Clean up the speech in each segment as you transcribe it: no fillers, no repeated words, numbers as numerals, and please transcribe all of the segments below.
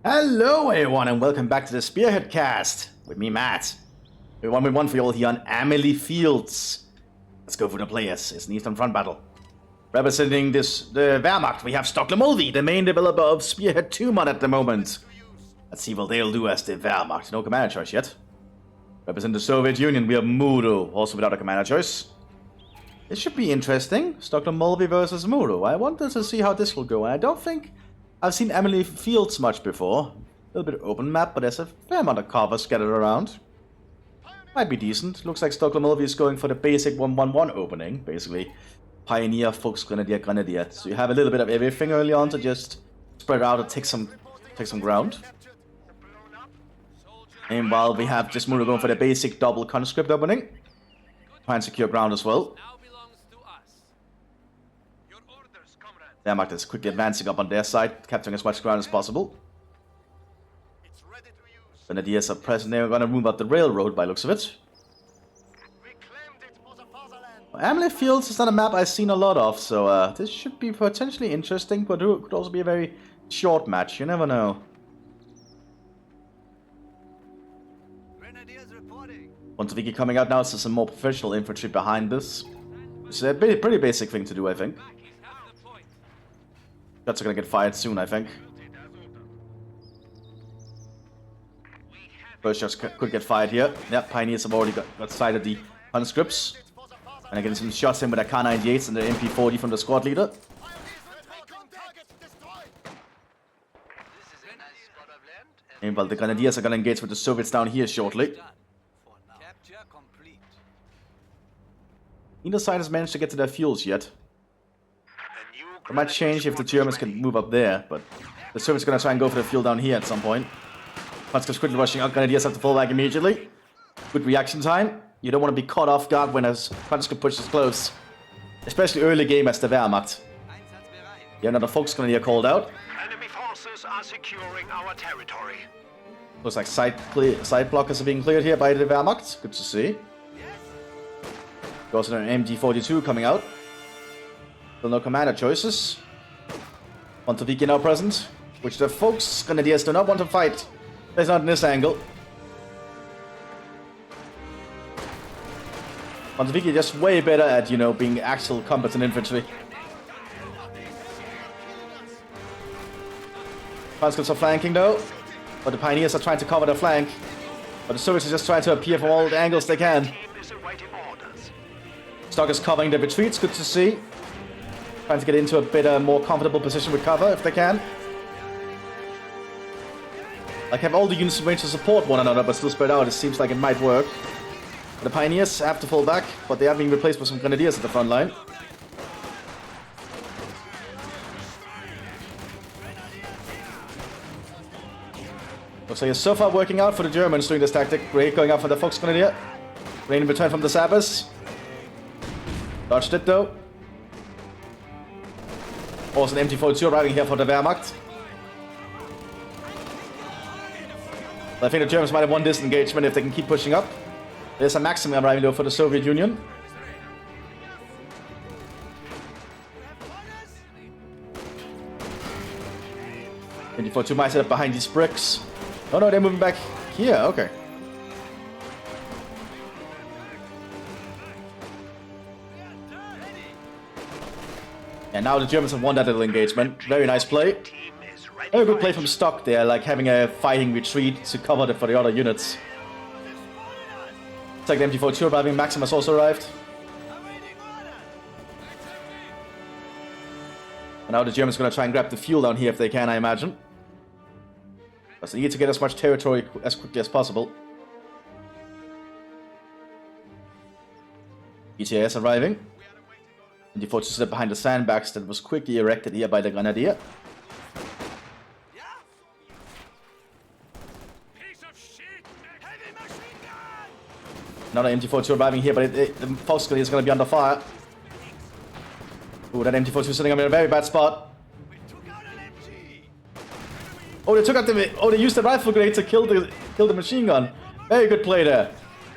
Hello everyone and welcome back to the Spearhead cast with me, Matt. We one for you all here on Amelie Fields. Let's go for the players. It's an Eastern Front battle. Representing the Wehrmacht, we have Stockholm Mulvey, the main developer of Spearhead 2 mod at the moment. Let's see what they'll do as the Wehrmacht. No commander choice yet. Representing the Soviet Union, we have Muro, also without a commander choice. This should be interesting. Stockholm Mulvey versus Muro. I wanted to see how this will go, and I don't think I've seen Amelie Fields much before. A little bit of open map, but there's a fair amount of cover scattered around. Might be decent. Looks like Stockholm Mulvey is going for the basic 1-1-1 opening, basically. Pioneer, Fox, Grenadier, Grenadier. So you have a little bit of everything early on to just spread out and take some ground. Meanwhile, we have just Muro going for the basic double conscript opening. Try and secure ground as well. Wehrmacht is quickly advancing up on their side, capturing as much ground as possible. Grenadiers are present. They're going to move up the railroad by looks of it. Amelie Fields is not a map I've seen a lot of, so this should be potentially interesting, but it could also be a very short match. You never know. Montevideo coming out now, so some more professional infantry behind this. It's a pretty basic thing to do, I think. Shots are gonna get fired soon, I think. First shots could get fired here. Yep, Pioneers have already got sight of the conscripts. And getting some shots in with their Kar-98s and the MP40 from the squad leader. Meanwhile, the Grenadiers are gonna engage with the Soviets down here shortly. Neither side has managed to get to their fuels yet. It might change if the Germans can move up there, but the Soviets are going to try and go for the fuel down here at some point. Conscripts quickly rushing out, Grenadiers have to fall back immediately. Good reaction time. You don't want to be caught off guard when a conscript pushes close. Especially early game as the Wehrmacht. Yeah, another Volksgrenadier called out. Enemy forces are securing our territory. Looks like side blockers are being cleared here by the Wehrmacht. Good to see. There's also an MG42 coming out. Still no commander choices. Montevideo now present, which the Volksgrenadiers do not want to fight. There's not in this angle. Montevideo just way better at, you know, being actual combatant infantry. Conscripts are flanking though, but the Pioneers are trying to cover their flank. But the Soviets are just trying to appear from all the angles they can. Stock is covering the retreats, good to see. Trying to get into a bit more comfortable position with cover if they can. Like have all the units in range to support one another but still spread out. It seems like it might work. The Pioneers have to fall back, but they are being replaced by some Grenadiers at the front line. Looks like it's so far working out for the Germans doing this tactic. Great going out for the Volksgrenadier. Rain in return from the Sappers. Dodged it though. Also an MT42 arriving here for the Wehrmacht. I think the Germans might have won this engagement if they can keep pushing up. There's a maximum arriving though for the Soviet Union. MT42 might set up behind these bricks. Oh no, they're moving back here, okay. And now the Germans have won that little engagement. Very nice play. Very good play from Stock there, like having a fighting retreat to cover for the other units. It's like the MT42 arriving, Maximus also arrived. And now the Germans are going to try and grab the fuel down here if they can, I imagine. Because they need to get as much territory as quickly as possible. ETS arriving. MT42 stood behind the sandbags that was quickly erected here by the Grenadier. Another MT42 arriving here, but the Volksgrenadier is going to be under fire. Ooh, that MT42 is sitting up in a very bad spot. Oh, they took out the. Oh, they used the rifle grenade to kill the machine gun. Very good play there.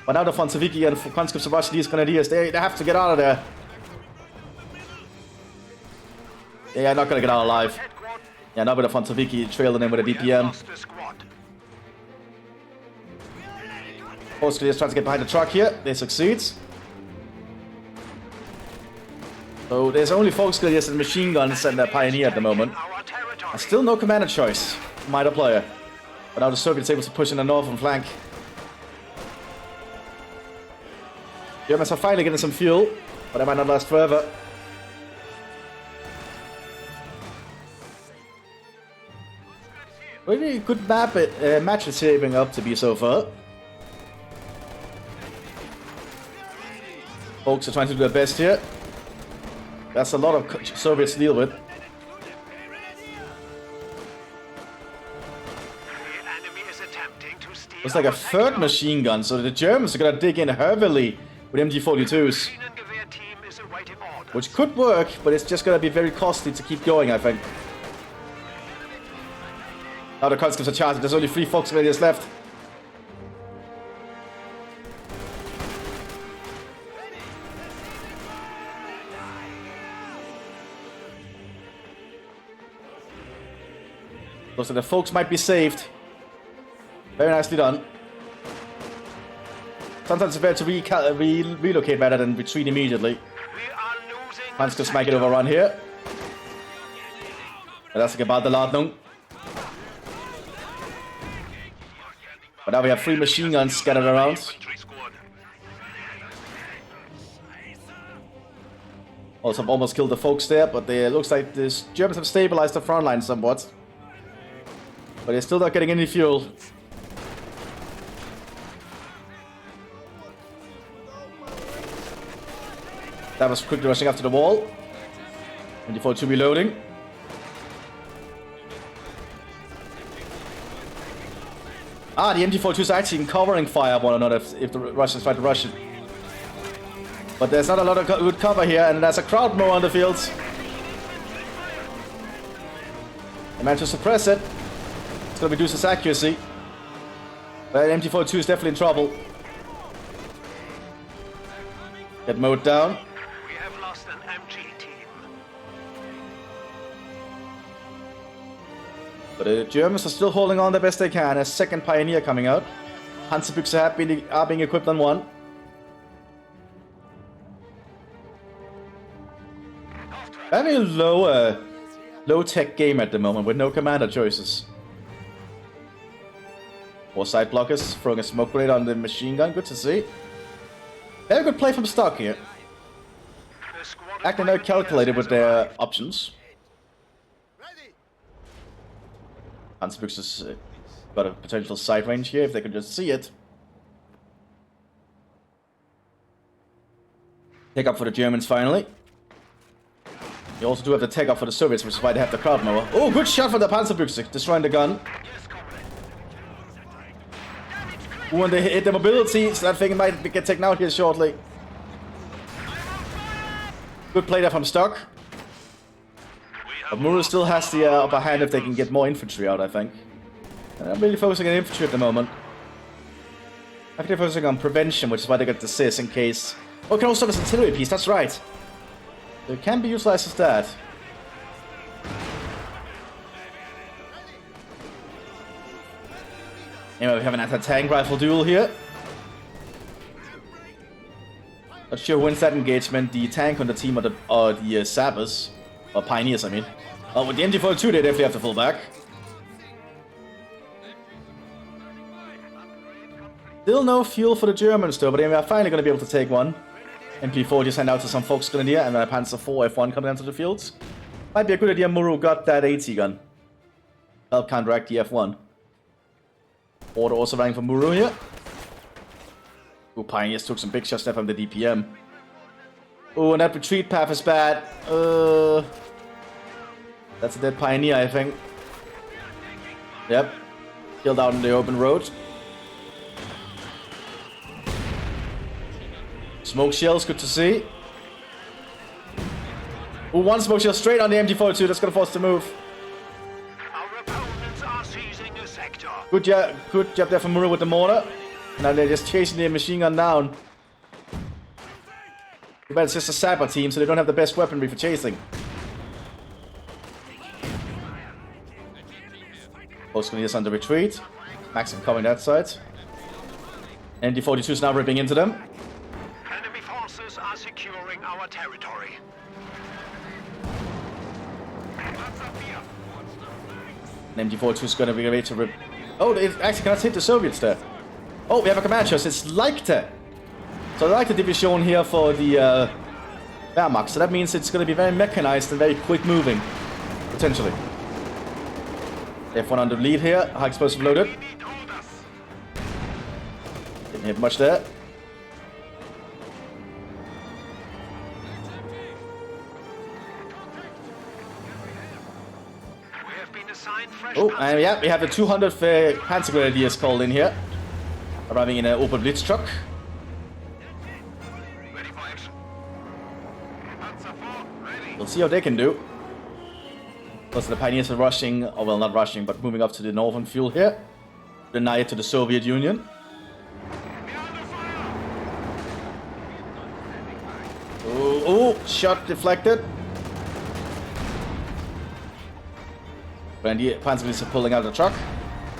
But now the Fonseviki and the conscripts of Russian, these Grenadiers, they have to get out of there. They are not going to get out alive. Yeah, now with a Fontoviki trailing in with a We have DPM. lost a squad. Focus trying to get behind the truck here. They succeed. So there's only Focus Grenadiers and machine guns and the Pioneer at the moment. Our territory. And still no commander choice from either player. But now the Soviets able to push in the northern flank. Germans are finally getting some fuel, but they might not last forever. Really good map match is shaping up to be so far. Folks are trying to do their best here. That's a lot of Soviets to deal with. The enemy is attempting to steal It's like a our third sector. machine gun, so the Germans are gonna dig in heavily with MG42s. Maschinengewehr team is awaiting orders. Which could work, but it's just gonna be very costly to keep going, I think. Now the conscripts are charging, there's only 3 Fox Grenadiers left. Looks like the folks might be saved. Very nicely done. Sometimes it's better to relocate rather than retreat immediately. We are losing. Conscripts might get overrun here. That's about the Ladnung. But now we have 3 machine guns scattered around. Infantry squad. Also almost killed the folks there, but it looks like the Germans have stabilized the front line somewhat. But they're still not getting any fuel. That was quickly rushing up to the wall. And default to reloading. Ah, the MG42 is actually covering fire one another if the Russians try to rush it. But there's not a lot of good cover here, and there's a crowd more on the fields. They managed to suppress it. It's going to reduce its accuracy. But MG42 is definitely in trouble. Get mowed down. We have lost an MG team. But the Germans are still holding on the best they can. A second Pioneer coming out. Panzerbüchse are being equipped on one. Very low-tech game at the moment with no commander choices. 4 side blockers throwing a smoke grenade on the machine gun. Good to see. Very good play from stock here. The squad Acting very calculated with their options. Panzerbüchse has got a potential side range here if they can just see it. Take up for the Germans finally. You also do have the take up for the Soviets, which is why they have the crowd mower. Oh, good shot from the Panzerbüchse, destroying the gun. When they hit the mobility, so that thing might get taken out here shortly. Good play there from Stock. But Muru still has the upper hand if they can get more infantry out, I think. And I'm really focusing on infantry at the moment. I think they're focusing on prevention, which is why they got the CIS in case... Oh, it can also serve as an artillery piece, that's right. So it can be utilized as that. Anyway, we have an anti-tank rifle duel here. Not sure who wins that engagement, the tank on the team or the Sappers. Or Pioneers, I mean. Oh, with the MG42 they definitely have to fall back. Still no fuel for the Germans though, but they are finally going to be able to take one. MP4 just send out to some Fox Grenadier and then a Panzer IV F1 coming onto the fields. Might be a good idea Muru got that AT gun. Help counteract the F1. Order also running for Muru here. Ooh, Pioneers took some big shots there from the DPM. Oh, and that retreat path is bad. That's a dead Pioneer, I think. Yep. Killed out in the open road. Smoke shells, good to see. Ooh, one smoke shell straight on the MG42. That's gonna force us to move. Our opponents are seizing a sector. Good job there from Muru with the mortar. Now they're just chasing the machine gun down. Too bad it's just a Sapper team, so they don't have the best weaponry for chasing. Postgrenadiers on the retreat. Maxim covering that side. MD-42s now ripping into them. Enemy forces are securing our territory. MD-42 is going to be ready to rip. Oh, it actually cannot hit the Soviets there. Oh, we have a command chest. It's Leichte. So I like the division here for the Wehrmacht. So that means it's going to be very mechanized and very quick moving. Potentially. They have one on the lead here. High explosive loaded. Didn't hit much there. Oh, and yeah, we have the 200th Panzer Grenadiers called in here. Arriving in an open blitz truck. We'll see how they can do. Plus the Pioneers are rushing, or well, not rushing, but moving up to the northern field here. Deny it to the Soviet Union. Oh, shot deflected. Panzer Grenadiers are pulling out the truck.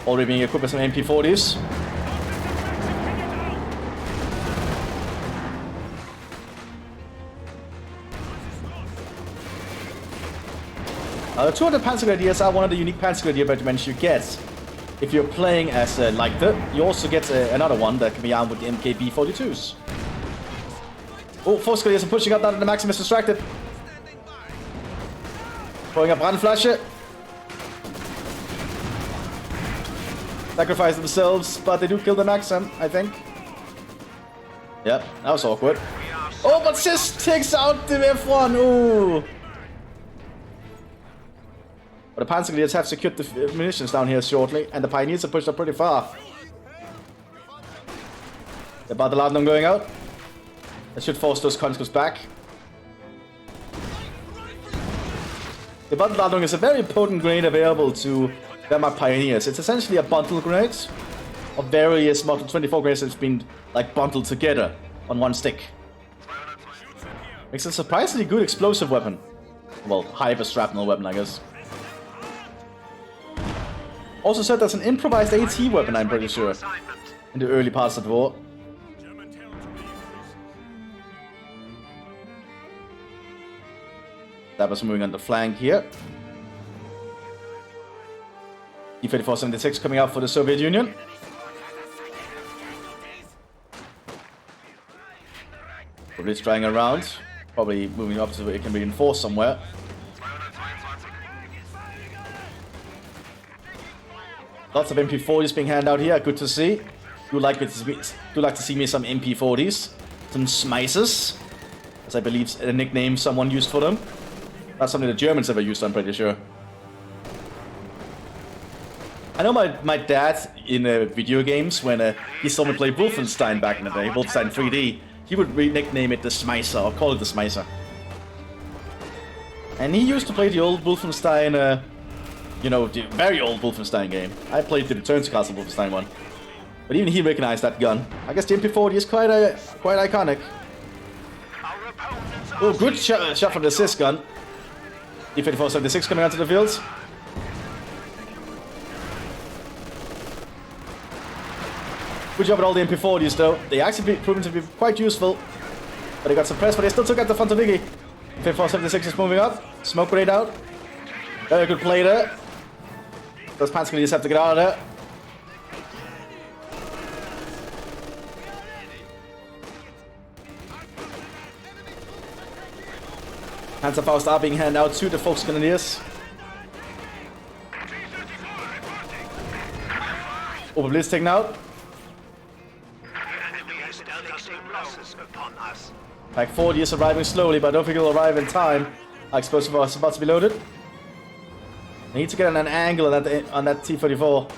Already being equipped with some MP40s. The 200 Panzer Grenadiers are one of the unique Panzer Grenadier regiments you get. If you're playing as Leichte, you also get another one that can be armed with the MKB-42s. Oh, Force Grenadiers are pushing up now that the Maxim is distracted. Throwing a Brandflasche. Sacrifice themselves, but they do kill the Maxim, I think. Yep, that was awkward. Oh, but Mthis takes out the F1. Ooh. But the Panzer Grenadiers have secured the munitions down here shortly, and the Pioneers are pushed up pretty far. The Battleladung going out. That should force those conscripts back. The Battleladung is a very potent grenade available to Wehrmacht Pioneers. It's essentially a bundle grenade of various Model 24 grenades that's been like bundled together on one stick. Makes a surprisingly good explosive weapon. Well, hyper shrapnel weapon, I guess. Also said that's an improvised AT weapon, I'm pretty sure, in the early parts of the war. That was moving on the flank here. E-3476 coming out for the Soviet Union. Probably trying around. Probably moving up so it can be enforced somewhere. Lots of MP40s being handed out here. Good to see. Do like to see me some MP40s. Some Schmeisses. As I believe a nickname someone used for them. That's something the Germans ever used, I'm pretty sure. I know my dad in video games, when he saw me play Wolfenstein back in the day, Wolfenstein 3D, he would nickname it the Schmeisser, or call it the Schmeisser. And he used to play the old Wolfenstein, you know, the very old Wolfenstein game. I played the Return to Castle Wolfenstein one. But even he recognized that gun. I guess the MP40 is quite iconic. Oh, good shot from the Mthis gun. E-3476 coming onto the fields. Good job with all the MP40s though. They actually proven to be quite useful. But they got suppressed, but they still took out the Fantomigi. E-3476 is moving up. Smoke grenade out. Very good play there. Those Panzer Grenadiers have to get out of there. Panzerfaust are being handed out to the Volks Grenadiers. Oberblitz taken out. Pack 40 is arriving slowly, but I don't think it'll arrive in time. Explosive is about to be loaded. I need to get on an angle on that T-34.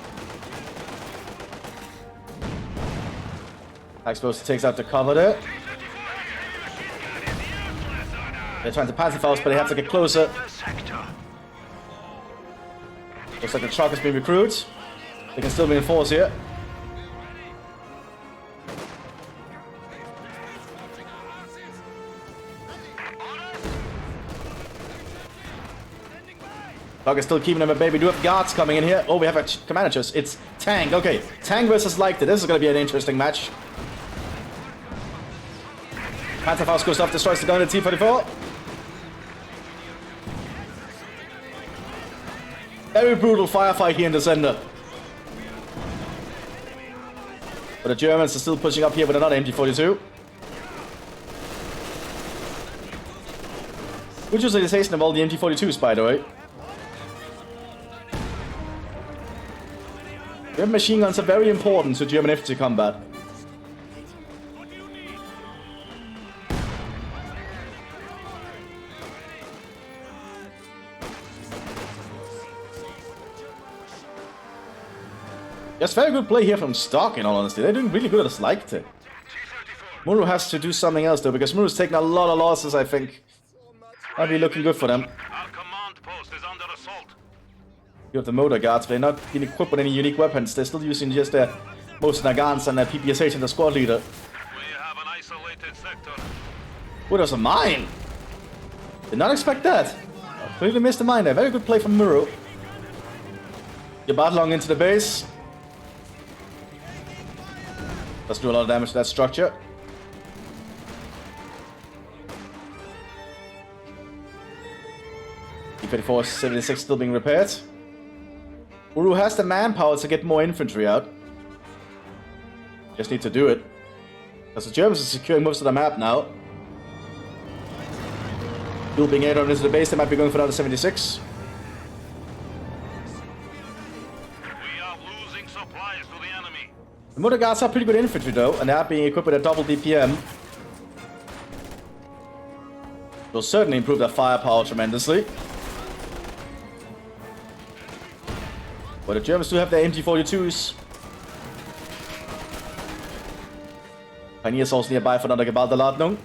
Explosive takes out the cover there. They're trying to Panzerfaust, but they have to get closer. Looks like the truck has been recruited. They can still be in force here. Dog is still keeping them at bay. We do have guards coming in here. Oh, we have a commander chest. It's tank. Okay, tank versus Leichte. This is going to be an interesting match. Panzerfaust goes off, destroys the gun at T-44. Very brutal firefight here in the center. But the Germans are still pushing up here with another MG42. Good utilization of all the MG42s, by the way. German machine guns are very important to German infantry combat. That's very good play here from Stock, in all honesty. They're doing really good at Leichte. Muru has to do something else, though, because Muru's taking a lot of losses, I think. That'll be looking good for them. Our command post is under assault. You have the motor guards, they're not being equipped with any unique weapons. They're still using just their most Nagans and their PPSH and the squad leader. We have an isolated sector. Oh, there's a mine! Did not expect that. Completely missed the mine there. Very good play from Muru. You bat long into the base. Does do a lot of damage to that structure. T-34 76 still being repaired. Uru has the manpower to get more infantry out. Just need to do it. Because the Germans are securing most of the map now. Still being aired into the base, they might be going for another 76. We are losing supplies to the enemy. The motor guards are pretty good infantry though, and they are being equipped with a double DPM. Will certainly improve their firepower tremendously. But the Germans do have their MG42s. Pioneers also nearby for another Gebalderladung.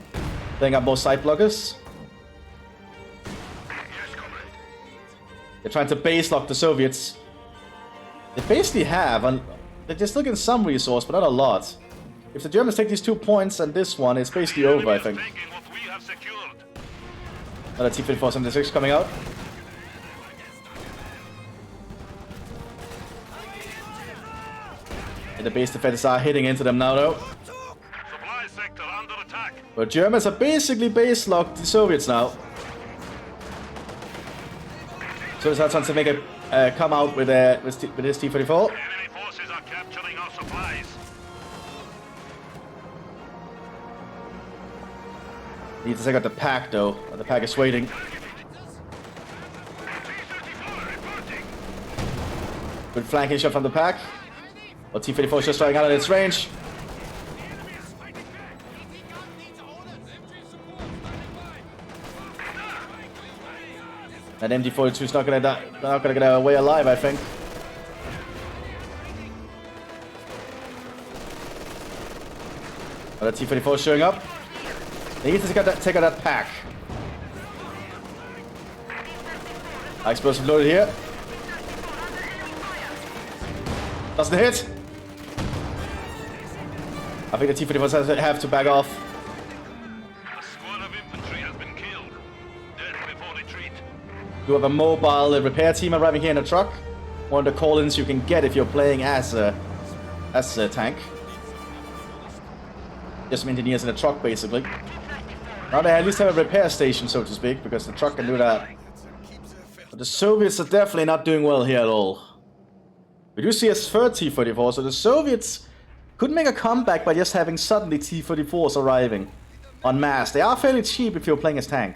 Playing up more side blockers. They're trying to base lock the Soviets. They basically have, and they're just looking some resource, but not a lot. If the Germans take these 2 points and this one, it's basically over, I think. Another T-34 76 coming out. And the base defenders are hitting into them now, though. Supply sector under attack. But Germans are basically base locked the Soviets now. So it's trying to make a come out with this T-34. Enemy forces are capturing our supplies. Need to take out the pack, though. The pack is waiting. Good flanking shot from the pack. But T-34 is just trying out of its range. That MG42 is not gonna get away alive, I think. Another T-34 showing up. They need to take out that pack. High explosive loaded here. Doesn't hit. I think the T-34 have to back off. A squad of infantry has been killed. Death before retreat. You have a mobile repair team arriving here in a truck. One of the call-ins you can get if you're playing as a tank. Just some engineers in a truck, basically. Now they at least have a repair station, so to speak, because the truck can do that. But the Soviets are definitely not doing well here at all. We do see a third T-34, so the Soviets could make a comeback by just having suddenly T-34s arriving en masse. They are fairly cheap if you're playing as tank.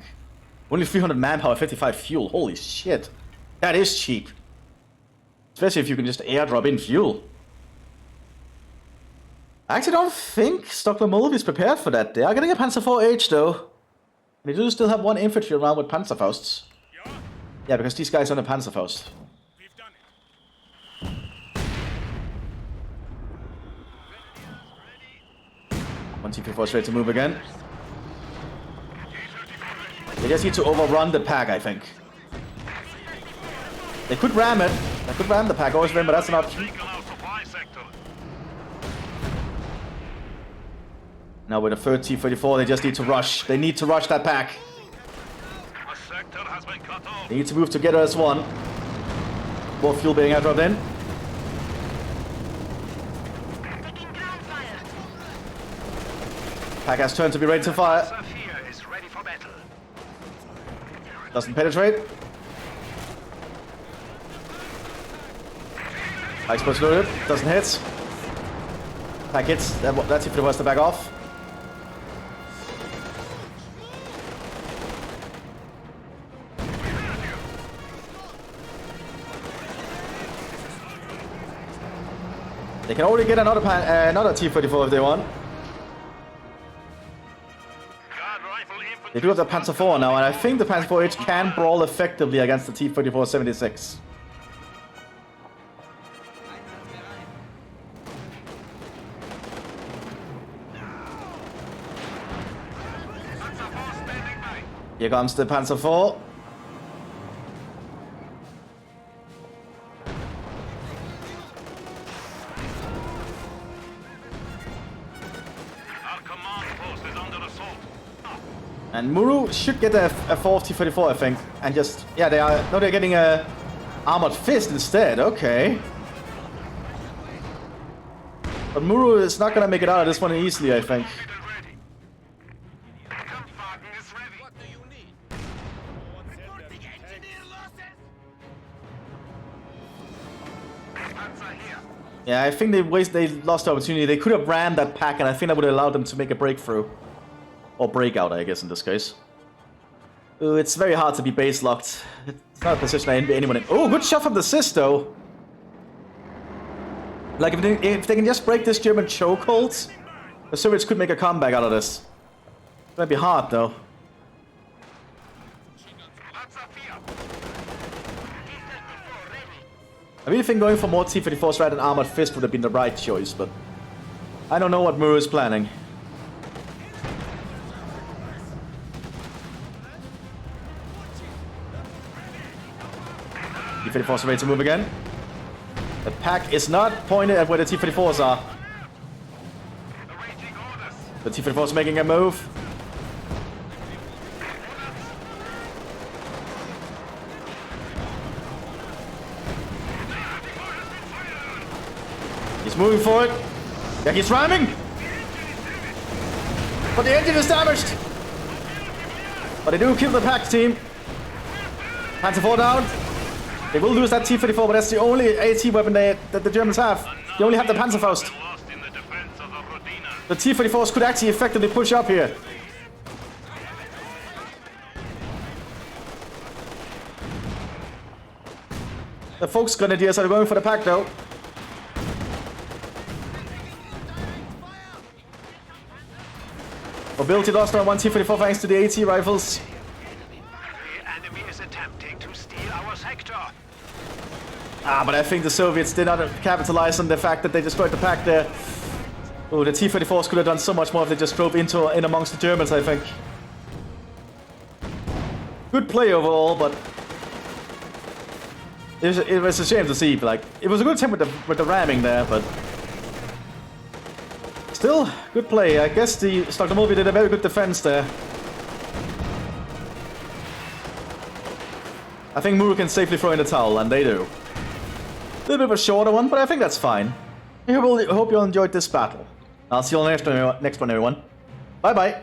Only 300 manpower, 55 fuel. Holy shit. That is cheap. Especially if you can just airdrop in fuel. I actually don't think Stockholm is prepared for that. They are getting a Panzer IV-H though. They do still have one infantry around with Panzerfausts. Yeah, because these guys are on a Panzerfaust. One T-34 is ready to move again. They just need to overrun the pack, I think. They could ram it. They could ram the pack, always remember that's an option. Now with a third T-34, they just need to rush. They need to rush that pack. They need to move together as one. More fuel being airdropped in. Taking ground fire. Pack has turned to be ready to fire. Sophia is ready for battle. Doesn't penetrate. Explosive loaded. Doesn't hit. Pack hits. That's if it was to back off. They can already get another T-34 if they want. Guard rifle infantry. They do have the Panzer IV now, and I think the Panzer IV-H can brawl effectively against the T-34-76. Here comes the Panzer IV. Our command post is under assault. And Muru should get a 4th T-34, I think. And just, yeah, they are, no, they're getting a Armored Fist instead, okay. But Muru is not gonna make it out of this one easily, I think. Ready. Kampfwagen is ready. What do you need? Reporting engineer losses. Panzer here. Yeah, I think they lost the opportunity. They could have ran that pack, and I think that would have allowed them to make a breakthrough. Or breakout, I guess, in this case. It's very hard to be base locked. It's not a position I envy anyone in. Oh, good shot from the Sis, though. Like, if they can just break this German chokehold, the Soviets could make a comeback out of this. It's gonna be hard, though. I really think going for more T-34s rather than Armored Fist would have been the right choice, but I don't know what Muru is planning. T-34s are ready to move again. The pack is not pointed at where the T-34s are. The T-34s making a move. He's moving forward. Yeah, he's ramming. But the engine is damaged. But they do kill the pack team. Panzer IV down. They will lose that T-34, but that's the only AT weapon that the Germans have. They only have the Panzerfaust. The T-34s could actually effectively push up here. The Volksgrenadiers are going for the pack, though. Mobility lost on one T-34 thanks to the AT rifles. The enemy is attempting to steal our sector. But I think the Soviets did not capitalize on the fact that they destroyed the pack there. Oh, the T-34s could have done so much more if they just drove in amongst the Germans, I think. Good play overall, but it was a shame to see. Like, it was a good attempt with the ramming there, but still, good play. I guess the Stoklomovi did a very good defense there. I think Muru can safely throw in the towel, and they do. A little bit of a shorter one, but I think that's fine. I hope you all enjoyed this battle. I'll see you on the next one, everyone. Bye-bye.